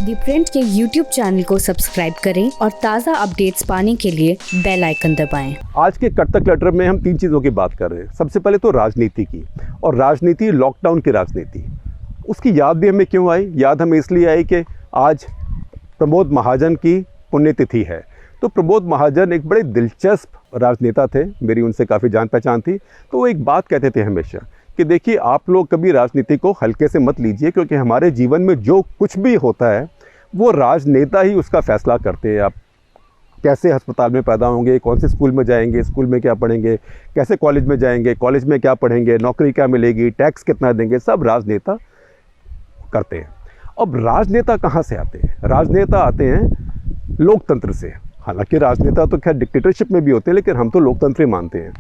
दी print के YouTube channel को subscribe करें और ताज़ा अपडेट्स पाने के लिए बेल आइकन दबाएं। आज के कट क्लटर में हम 3 चीज़ों की बात कर रहे हैं। सबसे पहले तो राजनीति की, और राजनीति लॉकडाउन की राजनीति। उसकी याद भी हमें क्यों आई? याद हमें इसलिए आई कि आज प्रमोद महाजन की पुण्यतिथि है। तो प्रमोद महाजन एक बड़े दिलचस्प राजनेता थे, मेरी उनसे काफ़ी जान पहचान थी। तो वो एक बात कहते थे हमेशा कि देखिए, आप लोग कभी राजनीति को हल्के से मत लीजिए, क्योंकि हमारे जीवन में जो कुछ भी होता है वो राजनेता ही उसका फैसला करते हैं। आप कैसे अस्पताल में पैदा होंगे, कौन से स्कूल में जाएंगे, स्कूल में क्या पढ़ेंगे, कैसे कॉलेज में जाएंगे, कॉलेज में क्या पढ़ेंगे, नौकरी क्या मिलेगी, टैक्स कितना देंगे, सब राजनेता करते हैं। अब राजनेता कहाँ से आते हैं? राजनेता आते हैं लोकतंत्र से। हालांकि राजनेता तो खैर डिक्टेटरशिप में भी होते हैं, लेकिन हम तो लोकतंत्र ही मानते हैं।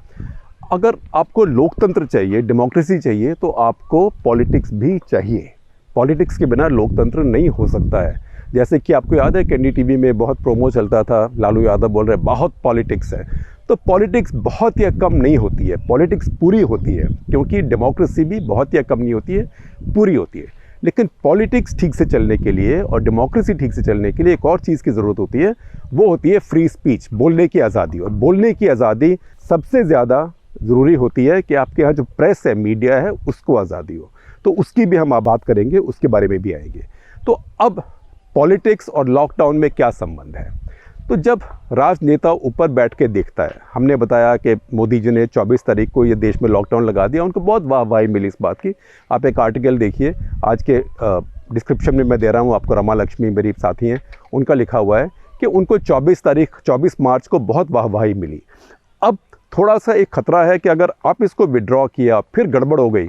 अगर आपको लोकतंत्र चाहिए, डेमोक्रेसी चाहिए, तो आपको पॉलिटिक्स भी चाहिए। पॉलिटिक्स के बिना लोकतंत्र नहीं हो सकता है। जैसे कि आपको याद है कि NDTV में बहुत प्रोमो चलता था, लालू यादव बोल रहे बहुत पॉलिटिक्स है। तो पॉलिटिक्स बहुत या कम नहीं होती है, पॉलिटिक्स पूरी होती है, क्योंकि डेमोक्रेसी भी बहुत या कम नहीं होती है, पूरी होती है। लेकिन पॉलिटिक्स ठीक से चलने के लिए और डेमोक्रेसी ठीक से चलने के लिए एक और चीज़ की ज़रूरत होती है, वो होती है फ्री स्पीच, बोलने की आज़ादी। और बोलने की आज़ादी सबसे ज़्यादा ज़रूरी होती है कि आपके यहाँ जो प्रेस है, मीडिया है, उसको आज़ादी हो। तो उसकी भी हम बात करेंगे, उसके बारे में भी आएंगे। तो अब पॉलिटिक्स और लॉकडाउन में क्या संबंध है? तो जब राजनेता ऊपर बैठ के देखता है, हमने बताया कि मोदी जी ने 24 तारीख को ये देश में लॉकडाउन लगा दिया, उनको बहुत वाहवाही मिली इस बात की। आप एक आर्टिकल देखिए, आज के डिस्क्रिप्शन में मैं दे रहा हूँ आपको, रमा लक्ष्मी मेरी साथी हैं, उनका लिखा हुआ है कि उनको 24 मार्च को बहुत वाहवाही मिली। अब थोड़ा सा एक खतरा है कि अगर आप इसको विड्रॉ किया, फिर गड़बड़ हो गई,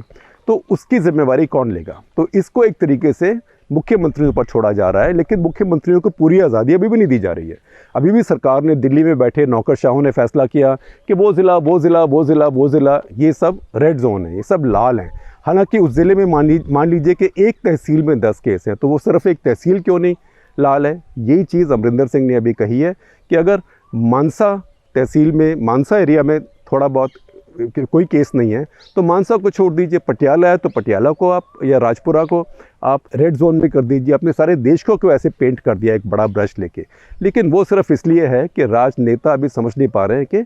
तो उसकी जिम्मेवारी कौन लेगा? तो इसको एक तरीके से मुख्यमंत्रियों पर छोड़ा जा रहा है, लेकिन मुख्यमंत्रियों को पूरी आज़ादी अभी भी नहीं दी जा रही है। अभी भी सरकार ने, दिल्ली में बैठे नौकरशाहों ने फैसला किया कि वो ज़िला ये सब रेड जोन है, ये सब लाल हैं। हालांकि उस ज़िले में मान लीजिए कि एक तहसील में 10 केस हैं, तो वो सिर्फ एक तहसील क्यों नहीं लाल है? यही चीज़ अमरिंदर सिंह ने अभी कही है कि अगर मानसा तहसील में, मानसा एरिया में थोड़ा बहुत कोई केस नहीं है, तो मानसा को छोड़ दीजिए। पटियाला है तो पटियाला को आप, या राजपुरा को आप रेड जोन में कर दीजिए। अपने सारे देश को क्यों ऐसे पेंट कर दिया एक बड़ा ब्रश लेके? लेकिन वो सिर्फ इसलिए है कि राजनेता अभी समझ नहीं पा रहे हैं कि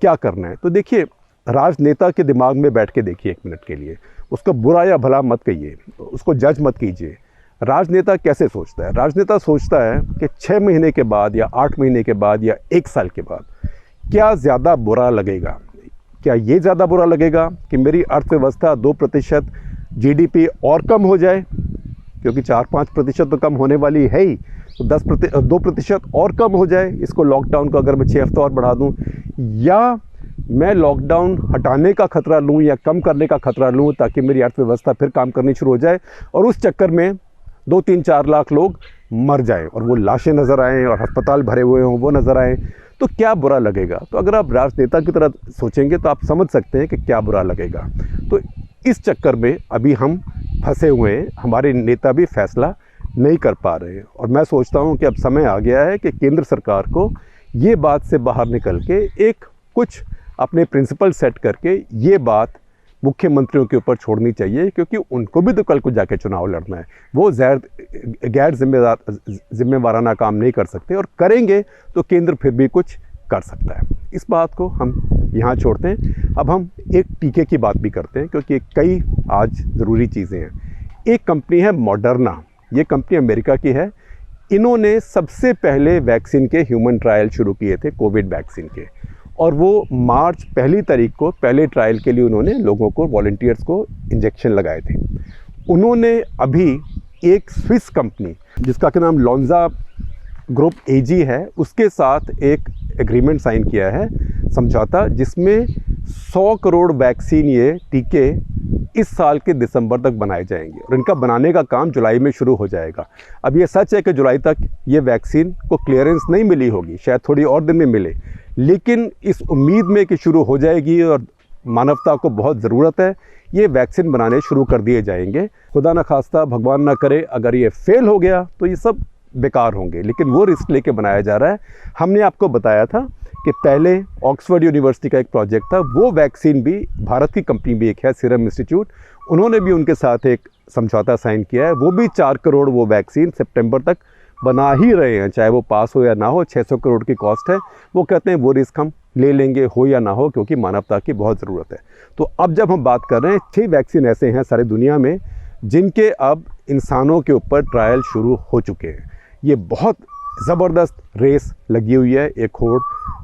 क्या करना है। तो देखिए, राजनेता के दिमाग में बैठ के देखिए 1 मिनट के लिए, उसको बुरा या भला मत कहिए, उसको जज मत कीजिए। राजनेता कैसे सोचता है? राजनेता सोचता है कि 6 महीने के बाद या 8 महीने के बाद या 1 साल के बाद क्या ज़्यादा बुरा लगेगा? क्या ये ज़्यादा बुरा लगेगा कि मेरी अर्थव्यवस्था 2% GDP और कम हो जाए, क्योंकि 4-5% तो कम होने वाली है ही, तो 2% और कम हो जाए इसको, लॉकडाउन को अगर मैं 6 हफ्ते और बढ़ा दूं, या मैं लॉकडाउन हटाने का खतरा लूं या कम करने का खतरा लूं ताकि मेरी अर्थव्यवस्था फिर काम करनी शुरू हो जाए और उस चक्कर में 2-3-4 लाख लोग मर जाएं और वो लाशें नज़र आएँ और अस्पताल भरे हुए हों वो नज़र आएँ, तो क्या बुरा लगेगा? तो अगर आप राजनेता की तरह सोचेंगे तो आप समझ सकते हैं कि क्या बुरा लगेगा। तो इस चक्कर में अभी हम फंसे हुए हैं, हमारे नेता भी फैसला नहीं कर पा रहे हैं। और मैं सोचता हूं कि अब समय आ गया है कि केंद्र सरकार को ये बात से बाहर निकल के एक कुछ अपने प्रिंसिपल सेट करके ये बात मुख्यमंत्रियों के ऊपर छोड़नी चाहिए, क्योंकि उनको भी तो कल को जाके चुनाव लड़ना है। वो गैर जिम्मेवाराना काम नहीं कर सकते, और करेंगे तो केंद्र फिर भी कुछ कर सकता है। इस बात को हम यहाँ छोड़ते हैं। अब हम एक टीके की बात भी करते हैं, क्योंकि कई आज ज़रूरी चीज़ें हैं। एक कंपनी है मॉडर्ना, ये कंपनी अमेरिका की है। इन्होंने सबसे पहले वैक्सीन के ह्यूमन ट्रायल शुरू किए थे, कोविड वैक्सीन के, और वो मार्च 1 तारीख को पहले ट्रायल के लिए उन्होंने लोगों को, वॉलंटियर्स को इंजेक्शन लगाए थे। उन्होंने अभी एक स्विस कंपनी जिसका क्या नाम लॉन्जा ग्रुप AG है, उसके साथ एक एग्रीमेंट साइन किया है, समझौता, जिसमें 100 करोड़ वैक्सीन, ये टीके इस साल के दिसंबर तक बनाए जाएंगे और इनका बनाने का काम जुलाई में शुरू हो जाएगा। अब ये सच है कि जुलाई तक ये वैक्सीन को क्लियरेंस नहीं मिली होगी, शायद थोड़ी और दिन में मिले, लेकिन इस उम्मीद में कि शुरू हो जाएगी और मानवता को बहुत ज़रूरत है, ये वैक्सीन बनाने शुरू कर दिए जाएंगे। खुदा न खास्ता, भगवान ना करे, अगर ये फेल हो गया तो ये सब बेकार होंगे, लेकिन वो रिस्क लेके बनाया जा रहा है। हमने आपको बताया था कि पहले ऑक्सफोर्ड यूनिवर्सिटी का एक प्रोजेक्ट था, वो वैक्सीन भी भारत की कंपनी भी एक है, सीरम इंस्टीट्यूट, उन्होंने भी उनके साथ एक समझौता साइन किया है, वो भी 4 करोड़ वो वैक्सीन सितंबर तक बना ही रहे हैं, चाहे वो पास हो या ना हो। 600 करोड़ की कॉस्ट है। वो कहते हैं वो रिस्क हम ले लेंगे, हो या ना हो, क्योंकि मानवता की बहुत ज़रूरत है। तो अब जब हम बात कर रहे हैं, 6 वैक्सीन ऐसे हैं सारी दुनिया में जिनके अब इंसानों के ऊपर ट्रायल शुरू हो चुके हैं। ये बहुत ज़बरदस्त रेस लगी हुई है, एक होड़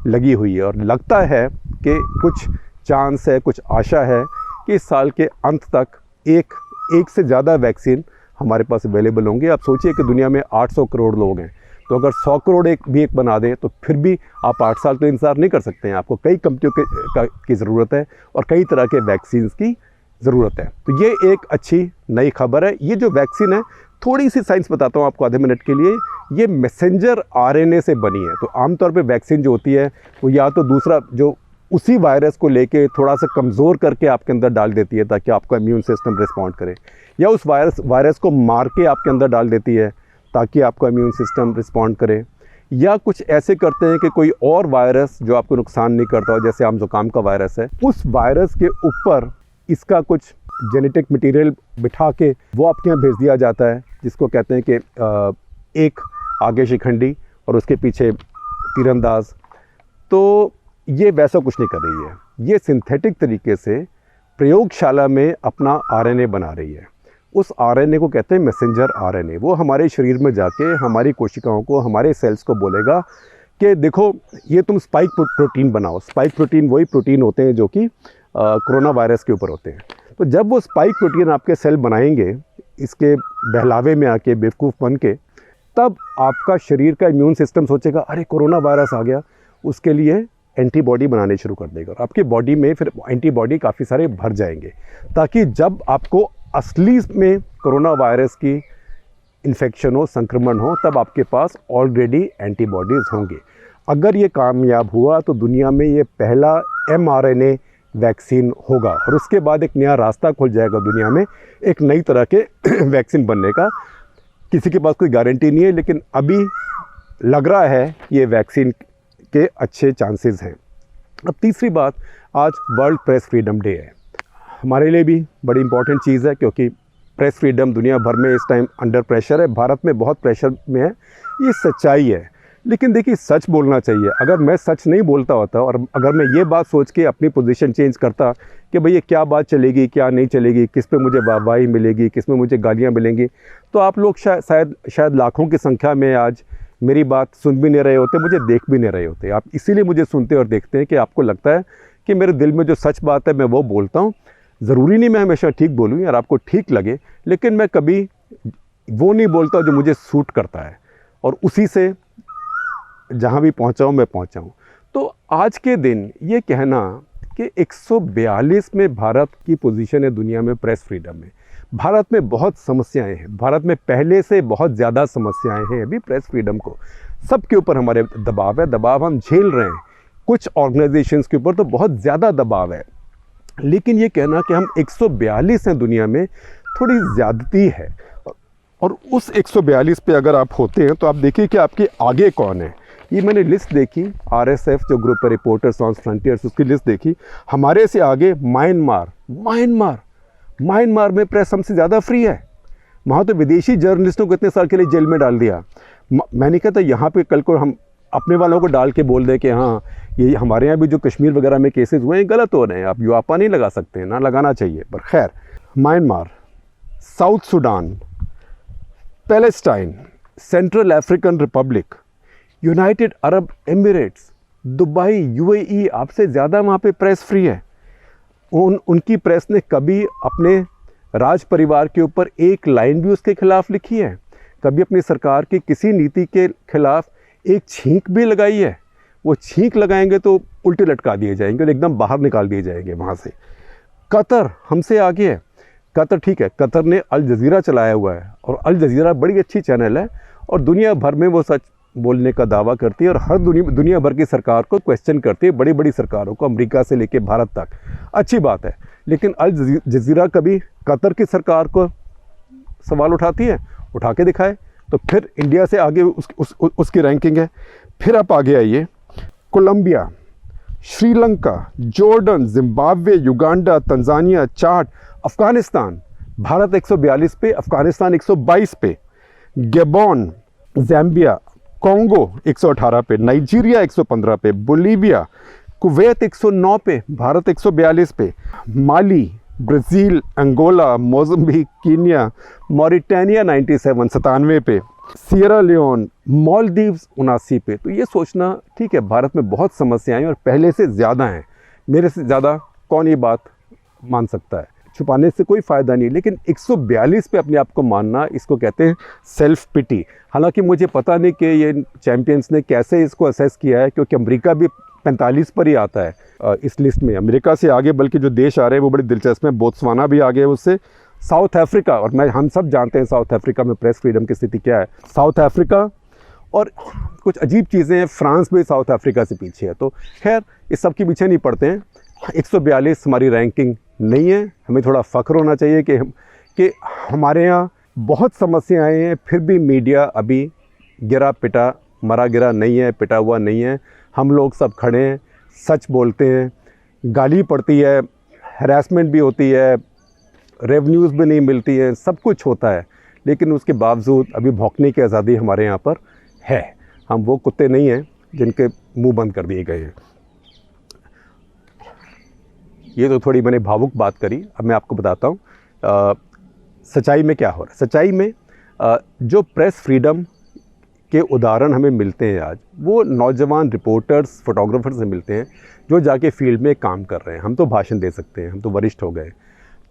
लगी हुई है, और लगता है कि कुछ चांस है, कुछ आशा है कि इस साल के अंत तक एक से ज़्यादा वैक्सीन हमारे पास अवेलेबल होंगे। आप सोचिए कि दुनिया में 800 करोड़ लोग हैं, तो अगर 100 करोड़ एक बना दें तो फिर भी आप 8 साल तो इंतज़ार नहीं कर सकते हैं। आपको कई कंपनियों की ज़रूरत है और कई तरह के वैक्सीन की ज़रूरत है। तो ये एक अच्छी नई खबर है। ये जो वैक्सीन है, थोड़ी सी साइंस बताता हूँ आपको आधे मिनट के लिए। ये मैसेंजर आरएनए से बनी है। तो आमतौर पे वैक्सीन जो होती है वो या तो दूसरा जो उसी वायरस को लेके थोड़ा सा कमज़ोर करके आपके अंदर डाल देती है ताकि आपका इम्यून सिस्टम रिस्पॉन्ड करे, या उस वायरस को मार के आपके अंदर डाल देती है ताकि आपका इम्यून सिस्टम रिस्पॉन्ड करे, या कुछ ऐसे करते हैं कि कोई और वायरस जो आपको नुकसान नहीं करता हो, जैसे आम जुकाम का वायरस है, उस वायरस के ऊपर इसका कुछ जेनेटिक मटेरियल बिठा के वो आपके यहाँ भेज दिया जाता है, जिसको कहते हैं कि एक आगे शिखंडी और उसके पीछे तीरंदाज। तो ये वैसा कुछ नहीं कर रही है, ये सिंथेटिक तरीके से प्रयोगशाला में अपना आरएनए बना रही है। उस आरएनए को कहते हैं मैसेंजर आरएनए। वो हमारे शरीर में जाके हमारी कोशिकाओं को, हमारे सेल्स को बोलेगा कि देखो ये तुम स्पाइक प्रोटीन बनाओ। स्पाइक प्रोटीन वही प्रोटीन होते हैं जो कि कोरोना वायरस के ऊपर होते हैं। तो जब वो स्पाइक प्रोटीन आपके सेल बनाएंगे इसके बहलावे में आके, बेवकूफ़ बन के, तब आपका शरीर का इम्यून सिस्टम सोचेगा अरे कोरोना वायरस आ गया, उसके लिए एंटीबॉडी बनाने शुरू कर देगा, और आपकी बॉडी में फिर एंटीबॉडी काफ़ी सारे भर जाएंगे, ताकि जब आपको असली में कोरोना वायरस की इन्फेक्शन हो, संक्रमण हो, तब आपके पास ऑलरेडी एंटीबॉडीज़ होंगे। अगर ये कामयाब हुआ तो दुनिया में ये पहला mRNA वैक्सीन होगा, और उसके बाद एक नया रास्ता खुल जाएगा दुनिया में एक नई तरह के वैक्सीन बनने का। किसी के पास कोई गारंटी नहीं है, लेकिन अभी लग रहा है ये वैक्सीन के अच्छे चांसेस हैं। अब तीसरी बात, आज वर्ल्ड प्रेस फ्रीडम डे है। हमारे लिए भी बड़ी इंपॉर्टेंट चीज़ है, क्योंकि प्रेस फ्रीडम दुनिया भर में इस टाइम अंडर प्रेशर है। भारत में बहुत प्रेशर में है, ये सच्चाई है। लेकिन देखिए, सच बोलना चाहिए। अगर मैं सच नहीं बोलता होता और अगर मैं ये बात सोच के अपनी पोजीशन चेंज करता कि भई ये क्या बात चलेगी, क्या नहीं चलेगी, किस पे मुझे वाहवाही मिलेगी, किस में मुझे गालियाँ मिलेंगी, तो आप लोग शायद लाखों की संख्या में आज मेरी बात सुन भी नहीं रहे होते, मुझे देख भी नहीं रहे होते। आप इसीलिए मुझे सुनते और देखते हैं कि आपको लगता है कि मेरे दिल में जो सच बात है मैं वो बोलता हूँ। ज़रूरी नहीं मैं हमेशा ठीक बोलूँ यार, आपको ठीक लगे, लेकिन मैं कभी वो नहीं बोलता जो मुझे सूट करता है, और उसी से जहाँ भी पहुँचा हूँ मैं पहुँचा हूँ। तो आज के दिन ये कहना कि 142 में भारत की पोजीशन है दुनिया में प्रेस फ्रीडम में। भारत में बहुत समस्याएं हैं, भारत में पहले से बहुत ज़्यादा समस्याएं हैं। अभी प्रेस फ्रीडम को सबके ऊपर हमारे दबाव है, दबाव हम झेल रहे हैं। कुछ ऑर्गेनाइजेशंस के ऊपर तो बहुत ज़्यादा दबाव है, लेकिन ये कहना कि हम 142 हैं दुनिया में, थोड़ी ज़्यादती है। और उस 142 पे अगर आप होते हैं तो आप देखिए कि आपके आगे कौन है। ये मैंने लिस्ट देखी, RSF जो ग्रुप है, रिपोर्टर्स सॉन्स फ्रंटियर्स, उसकी लिस्ट देखी। हमारे से आगे म्यांमार में प्रेस हमसे ज़्यादा फ्री है। वहाँ तो विदेशी जर्नलिस्टों को इतने साल के लिए जेल में डाल दिया। मैंने कहा था यहाँ पे कल को हम अपने वालों को डाल के बोल दें कि हाँ ये हमारे यहाँ भी जो कश्मीर वगैरह में केसेस हुए हैं गलत हो रहे हैं, आप युवापा नहीं लगा सकते, ना लगाना चाहिए। पर खैर, Myanmar, south Sudan, Palestine, central African Republic, United Arab Emirates, Dubai, UAE, आपसे ज़्यादा वहाँ पे प्रेस फ्री है। उनकी प्रेस ने कभी अपने राज परिवार के ऊपर एक लाइन भी उसके खिलाफ लिखी है? कभी अपनी सरकार की किसी नीति के खिलाफ एक छींक भी लगाई है? वो छींक लगाएंगे तो उल्टे लटका दिए जाएंगे और एकदम बाहर निकाल दिए जाएंगे वहाँ से। कतर हमसे आगे है। कतर ठीक है, कतर ने अल जज़ीरा चलाया हुआ है, और अल जज़ीरा बड़ी अच्छी चैनल है, और दुनिया भर में वो सच बोलने का दावा करती है, और हर दुनिया भर की सरकार को क्वेश्चन करती है, बड़ी बड़ी सरकारों को, अमेरिका से लेके भारत तक। अच्छी बात है, लेकिन अल जज़ीरा कभी कतर की सरकार को सवाल उठाती है? उठा के दिखाए। तो फिर इंडिया से आगे उसकी रैंकिंग है। फिर आप आगे आइए, Colombia, Sri Lanka, Jordan, Zimbabwe, Uganda, Tanzania, Chad, Afghanistan, Bharat 142 पे, अफ़गानिस्तान 122 पे, गैबोन, ज़ैम्बिया, कॉन्गो 118 पे, नाइजीरिया 115 पे, बोलीविया, कुवैत 109 पे, भारत 142 पे, Mali, Brazil, Angola, Mozambique, Kenya, Mauritania 97 पे, सियरा लियोन, मालदीव्स 79 पे। तो ये सोचना ठीक है, भारत में बहुत समस्याएं और पहले से ज़्यादा हैं। मेरे से ज़्यादा कौन ये बात मान सकता है? छुपाने से कोई फ़ायदा नहीं, लेकिन 142 पे अपने आप को मानना, इसको कहते हैं सेल्फ पिटी। हालांकि मुझे पता नहीं कि ये चैम्पियंस ने कैसे इसको असेस किया है, क्योंकि अमेरिका भी 45 पर ही आता है इस लिस्ट में। अमेरिका से आगे बल्कि जो देश आ रहे हैं वो बड़े दिलचस्प हैं। बोत्सवाना भी आगे है उससे, साउथ अफ्रीका, और हम सब जानते हैं साउथ अफ्रीका में प्रेस फ्रीडम की स्थिति क्या है। साउथ अफ्रीका और कुछ अजीब चीज़ें हैं, फ्रांस भी साउथ अफ्रीका से पीछे है। तो खैर इस सब के पीछे नहीं पड़ते हैं। 142 हमारी रैंकिंग नहीं है। हमें थोड़ा फ़ख्र होना चाहिए कि हमारे यहाँ बहुत समस्याएं हैं, फिर भी मीडिया अभी गिरा पिटा मरा गिरा नहीं है, पिटा हुआ नहीं है। हम लोग सब खड़े हैं, सच बोलते हैं, गाली पड़ती है, हैरेसमेंट भी होती है, रेवेन्यूज़ भी नहीं मिलती है, सब कुछ होता है, लेकिन उसके बावजूद अभी भौंकने की आज़ादी हमारे यहाँ पर है। हम वो कुत्ते नहीं हैं जिनके मुंह बंद कर दिए गए हैं। ये तो थोड़ी मैंने भावुक बात करी। अब मैं आपको बताता हूँ सच्चाई में क्या हो रहा है। सच्चाई में जो प्रेस फ्रीडम के उदाहरण हमें मिलते हैं आज, वो नौजवान रिपोर्टर्स, फोटोग्राफर से मिलते हैं जो जाके फील्ड में काम कर रहे हैं। हम तो भाषण दे सकते हैं, हम तो वरिष्ठ हो गए।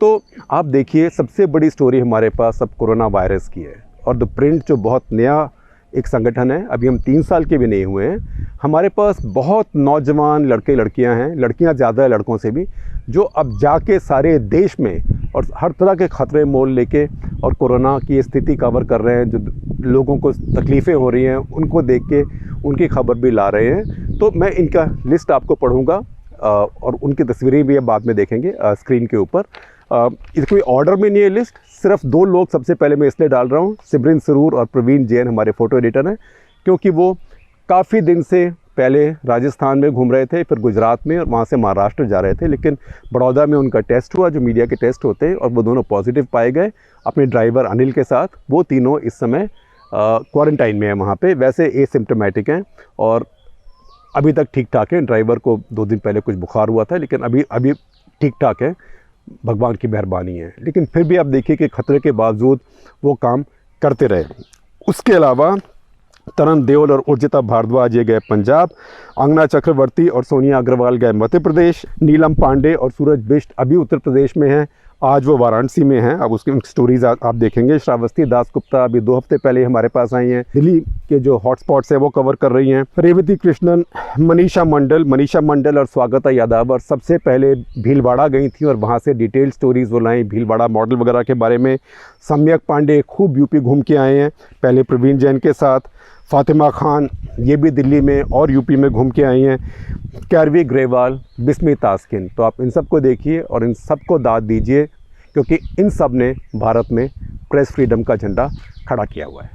तो आप देखिए, सबसे बड़ी स्टोरी हमारे पास अब कोरोना वायरस की है, और द प्रिंट जो बहुत नया एक संगठन है, अभी हम 3 साल के भी नहीं हुए हैं, हमारे पास बहुत नौजवान लड़के लड़कियां हैं, लड़कियां ज़्यादा है लड़कों से भी, जो अब जाके सारे देश में और हर तरह के ख़तरे मोल लेके और कोरोना की स्थिति कवर कर रहे हैं। जो लोगों को तकलीफ़ें हो रही हैं उनको देख के उनकी खबर भी ला रहे हैं। तो मैं इनका लिस्ट आपको पढ़ूँगा और उनकी तस्वीरें भी अब बाद में देखेंगे स्क्रीन के ऊपर। ये कोई ऑर्डर में नहीं है लिस्ट, सिर्फ 2 लोग सबसे पहले मैं इसलिए डाल रहा हूँ, सिमरन सरूर और प्रवीण जैन हमारे फ़ोटो एडिटर हैं, क्योंकि वो काफ़ी दिन से पहले राजस्थान में घूम रहे थे, फिर गुजरात में, और वहाँ से महाराष्ट्र जा रहे थे, लेकिन बड़ौदा में उनका टेस्ट हुआ, जो मीडिया के टेस्ट होते हैं, और वो दोनों पॉजिटिव पाए गए अपने ड्राइवर अनिल के साथ। वो तीनों इस समय क्वारंटाइन में हैं वहाँ पे। वैसे एसिम्प्टोमेटिक हैं और अभी तक ठीक ठाक हैं। ड्राइवर को 2 दिन पहले कुछ बुखार हुआ था, लेकिन अभी ठीक ठाक है, भगवान की मेहरबानी है। लेकिन फिर भी आप देखिए कि खतरे के बावजूद वो काम करते रहे। उसके अलावा तरन देओल और उर्जिता भारद्वाज ये गए पंजाब, अंगना चक्रवर्ती और सोनिया अग्रवाल गए मध्य प्रदेश, नीलम पांडे और सूरज बिष्ट अभी उत्तर प्रदेश में हैं, आज वो वाराणसी में हैं। अब उसकी स्टोरीज आप देखेंगे। श्रावस्ती दास गुप्ता अभी 2 हफ्ते पहले हमारे पास आई हैं, दिल्ली के जो हॉटस्पॉट्स हैं वो कवर कर रही हैं। रेवती कृष्णन, मनीषा मंडल और स्वागता यादव और सबसे पहले भीलवाड़ा गई थी और वहाँ से डिटेल स्टोरीज वो लाई भीलवाड़ा मॉडल वगैरह के बारे में। सम्यक पांडे खूब यूपी घूम के आए हैं, पहले प्रवीण जैन के साथ। फातिमा खान ये भी दिल्ली में और यूपी में घूम के आई हैं। कैरवी ग्रेवाल, बिस्मी तास्किन। तो आप इन सब को देखिए और इन सब को दाद दीजिए, क्योंकि इन सब ने भारत में प्रेस फ्रीडम का झंडा खड़ा किया हुआ है।